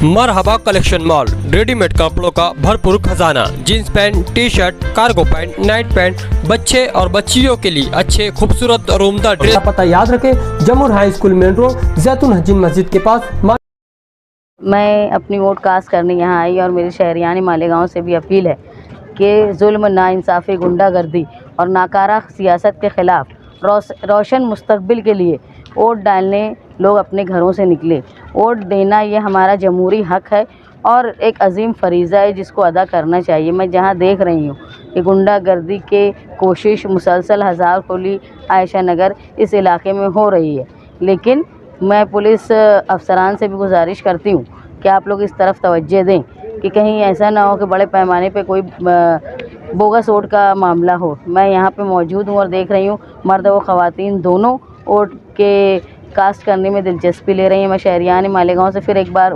मरहबा collection mall, readymade कपड़ों का भरपूर खजाना, jeans pant, T shirt, cargo pant, night pant, बच्चे और बच्चियों के लिए अच्छे खूबसूरत और उम्दा ड्रेस। पता याद रखें, जमुर हाई स्कूल मेन रोड, जैतून हजीन मस्जिद के पास। मैं अपनी वोट कास्ट करने यहाँ आई और मेरी शहरियानी मालेगांव से भी अपील है कि जुल्म, नाइंसाफ़ी, गुंडागर्दी और नाकारा सियासत के ख़िलाफ़ रोशन मुस्तकबिल के लिए वोट डालने लोग अपने घरों से निकले। वोट देना ये हमारा जमहूरी हक़ है और एक अजीम फरीज़ा है जिसको अदा करना चाहिए। मैं जहाँ देख रही हूँ कि गुंडागर्दी के कोशिश मुसलसल हज़ार खोली आयशा नगर इस इलाके में हो रही है, लेकिन मैं पुलिस अफसरान से भी गुजारिश करती हूँ कि आप लोग इस तरफ तवज्जो दें कि कहीं ऐसा ना हो कि बड़े पैमाने पे कोई बोगस वोट का मामला हो। मैं यहाँ पे मौजूद हूँ और देख रही हूँ मर्द व ख़वातीन दोनों वोट के कास्ट करने में दिलचस्पी ले रही हैं। मैं शहरियान मालेगांव से फिर एक बार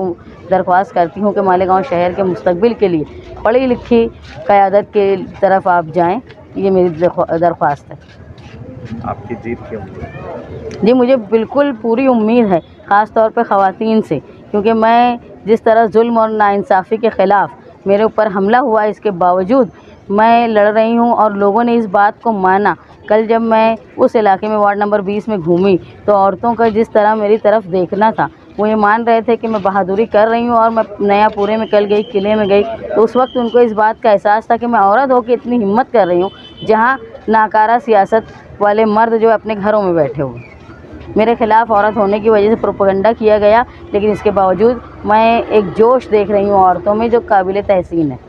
दरख्वास्त करती हूँ कि मालेगांव शहर के मुस्तकबिल के लिए पढ़ी लिखी क़यादत के तरफ आप जाएँ, ये मेरी दरख्वास्त है। आपकी जीत की उम्मीद? जी, मुझे बिल्कुल पूरी उम्मीद है, ख़ास तौर पे ख़वातीन से, क्योंकि मैं जिस तरह जुल्म और नाइंसाफ़ी के ख़िलाफ़ मेरे ऊपर हमला हुआ, इसके बावजूद मैं लड़ रही हूँ और लोगों ने इस बात को माना। कल जब मैं उस इलाके में वार्ड नंबर 20 में घूमी तो औरतों का जिस तरह मेरी तरफ देखना था, वो ये मान रहे थे कि मैं बहादुरी कर रही हूँ। और मैं नया पूरे में कल गई, किले में गई, तो उस वक्त उनको इस बात का एहसास था कि मैं औरत हो के इतनी हिम्मत कर रही हूँ, जहाँ नाकारा सियासत वाले मर्द जो अपने घरों में बैठे हुए। मेरे ख़िलाफ़ औरत होने की वजह से प्रोपेगेंडा किया गया, लेकिन इसके बावजूद मैं एक जोश देख रही हूँ औरतों में जो काबिल तहसीन है।